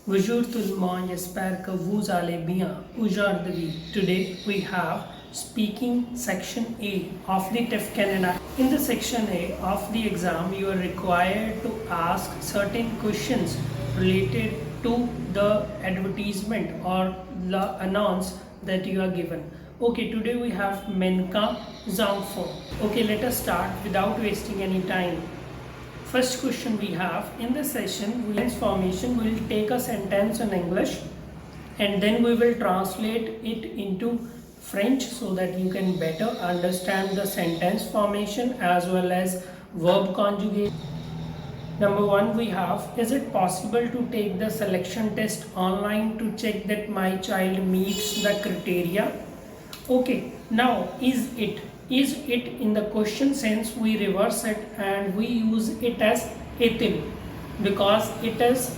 Bonjour tout le monde, j'espère que vous allez bien. Aujourd'hui, today we have speaking section A of the TEF Canada. In the section A of the exam, you are required to ask certain questions related to the advertisement or the announce that you are given. Okay, today we have Mannequins Enfants. Okay, let us start without wasting any time. First question we have in this session, transformation will take a sentence in English and then we will translate it into French so that you can better understand the sentence formation as well as verb conjugation. Number one we have, is it possible to take the selection test online to check that my child meets the criteria? Okay, now is it in the question sense, we reverse it and we use it as ethyl because it is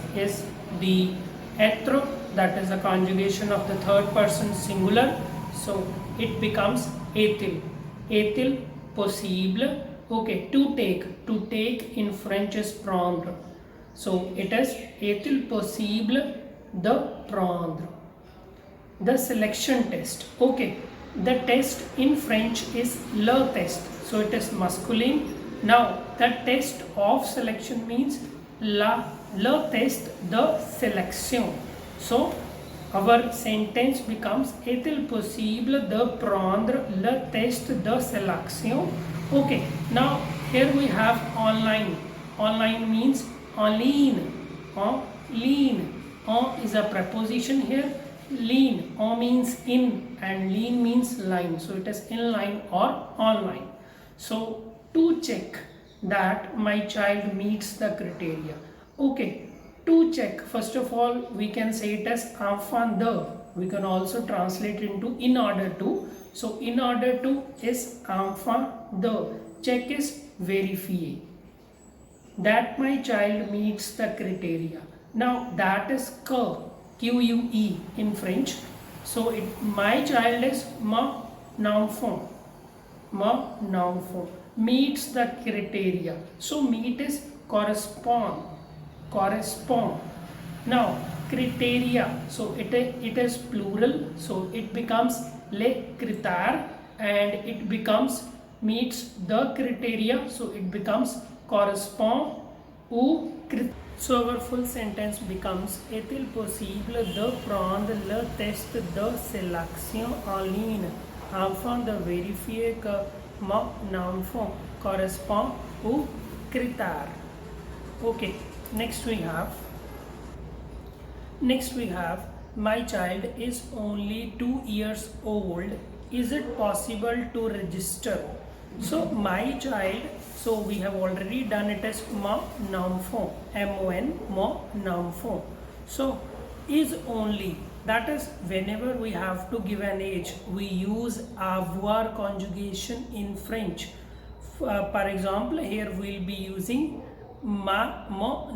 the etro, that is the conjugation of the third person singular, so it becomes ethyl possible. Okay, to take in French is prendre, so it is ethyl possible de prendre. The selection test, okay, the test in French is le test, so it is masculine. Now the test of selection means le test de sélection, so our sentence becomes est-il possible de prendre le test de sélection. Okay, now here we have online means en ligne, is a preposition here. Lean, means in and lean means line, so it is in line or online. So to check that my child meets the criteria. Okay, to check, first of all we can say it as enfant de, we can also translate into in order to, so in order to is enfant de, check is verify that my child meets the criteria. Now that is QUE in French, so my child is mon enfant meets the criteria, so meet is correspond. Now criteria, so it is plural, so it becomes les critères and it becomes meets the criteria, so it becomes correspond ou critère. So our full sentence becomes, est-il possible de prendre le test de sélection en ligne afin de vérifier que mon enfant correspond aux critères? Okay, next we have my child is only 2 years old. Is it possible to register? So my child, so we have already done it as mon enfant, mon enfant. So is only, that is whenever we have to give an age, we use avoir conjugation in French. For example, here we will be using mon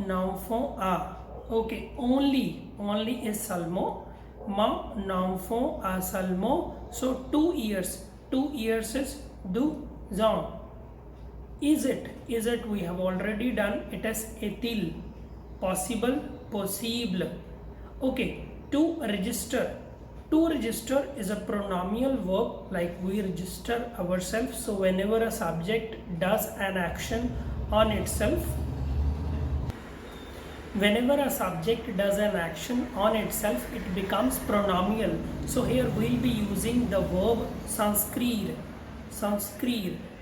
enfant a. Okay, only is seulement, mon enfant a seulement, so 2 years is 2 ans. Is it we have already done it as est-il possible. Okay, to register is a pronominal verb, like we register ourselves, so whenever a subject does an action on itself, it becomes pronominal. So here we'll be using the verb s'inscrire.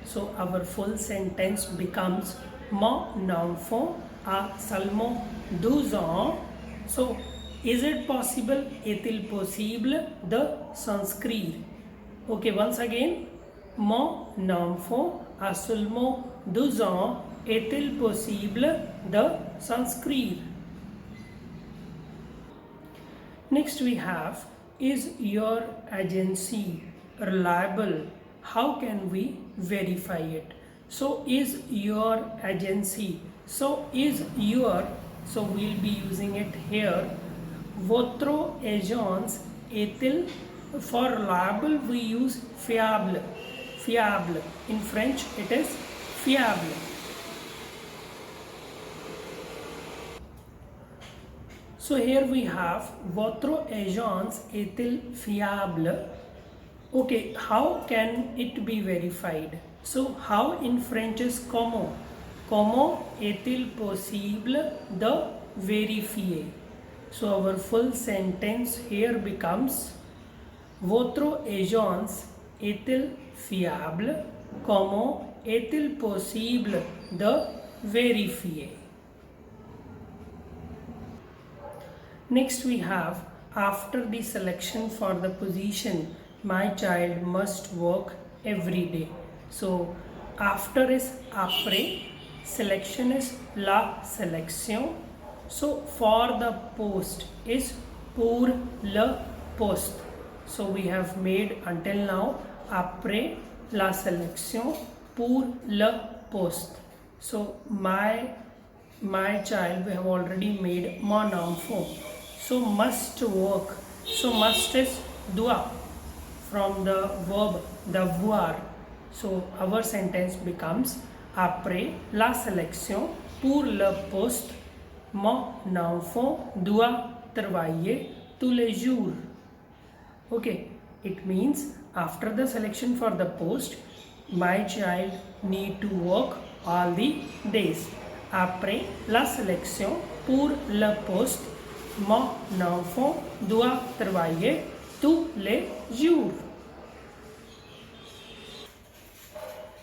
So our full sentence becomes mon enfant a seulement 12 ans. So is it possible, est-il possible de s'inscrire? Okay, once again, mon enfant a seulement 12 ans. Est-il possible de s'inscrire? Next we have, is your agency reliable? How can we verify it? So is your agency, so is your, so we'll be using it here. Votre agence est-il, for reliable we use fiable. In French it is fiable. So here we have votre agence est-il fiable? Okay, how can it be verified? So how in French is comment? Comment est-il possible de vérifier? So our full sentence here becomes votre agence est-il fiable? Comment est-il possible de vérifier? Next we have, after the selection for the position, my child must work every day. So after is après, selection is la sélection. So for the post is pour le poste. So we have made until now après la sélection pour le poste. So my child, we have already made mon enfant. So must work. So must is doit from the verb devoir. So our sentence becomes après la sélection pour le poste, mon enfant doit travailler tous les jours. Okay, it means after the selection for the post, my child need to work all the days. Après la sélection pour le poste, mon enfant doit travailler tous les jours.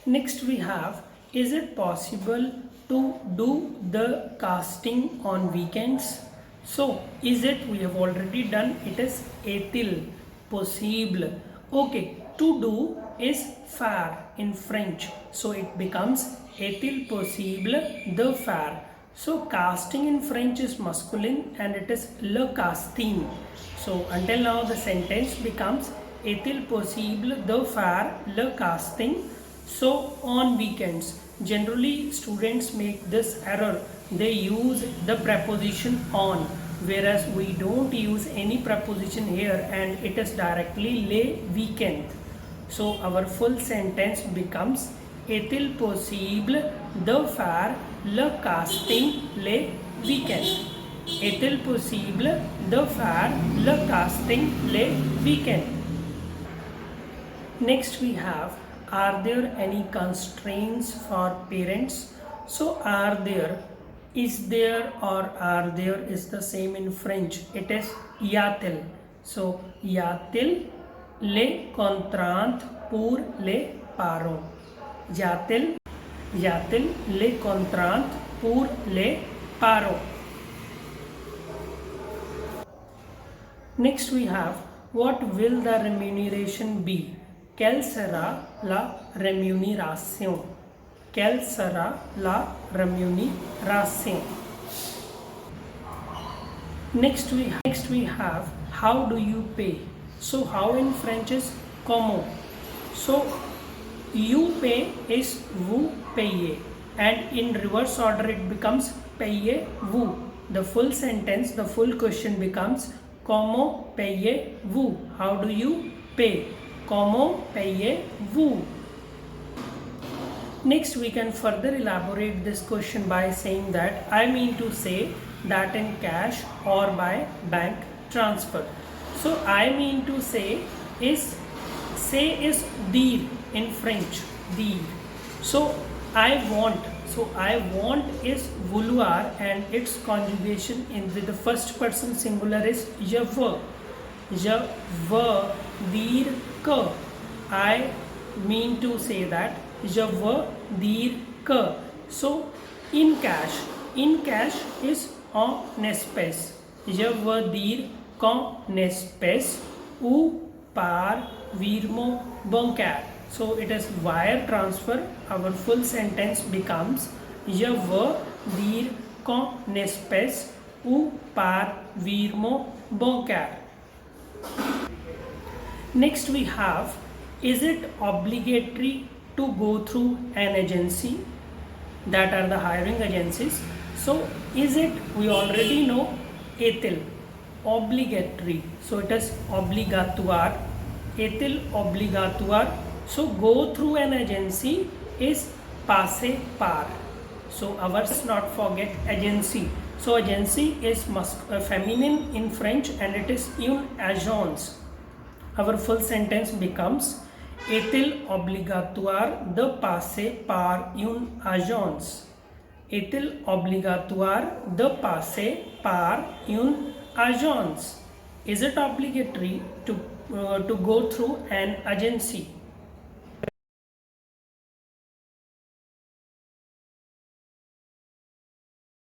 Next we have, is it possible to do the casting on weekends? So is it, we have already done, it is est-il possible. Okay, to do is faire in French, so it becomes est-il possible de faire. So casting in French is masculine and it is le casting. So until now the sentence becomes est-il possible de faire le casting? So on weekends, generally students make this error. They use the preposition on, whereas we don't use any preposition here and it is directly les weekend. So our full sentence becomes est-il possible de faire le casting les weekends? Est-il possible de faire le casting les weekends? Next we have, are there any constraints for parents? So are there, is there or are there is the same in French. It is y a-t-il. So y a-t-il les contraintes pour les parents? Y a-t-il les contraintes pour les parents? Next we have, what will the remuneration be? Quelle sera la rémunération? Quelle sera la rémunération? Next we have, how do you pay? So how in French is comment? So you pay is vous payez, and in reverse order it becomes payez-vous. The full sentence, the full question becomes comment payez-vous? How do you pay? Comment payez-vous? Next we can further elaborate this question by saying that I mean to say that in cash or by bank transfer. So I mean to say is dire in French, dire. So I want is vouloir and its conjugation in the first person singular is je veux. Je veux dire que. I mean to say that je veux dire que. So in cash is en espèce. Je veux dire qu'en espèce ou par virement bancaire. So it is wire transfer. Our full sentence becomes je veux dire qu'en espèce ou par virement bancaire. Next we have, is it obligatory to go through an agency? That are the hiring agencies. So is it, we already know est-il obligatory, so it is obligatoire. Est-il obligatoire? So go through an agency is passer par. So ours, not forget agency. So agency is feminine in French and it is une agence. Our full sentence becomes: est-il obligatoire de passer par une agence? Est-il obligatoire de passer par une agence? Is it obligatory to go through an agency?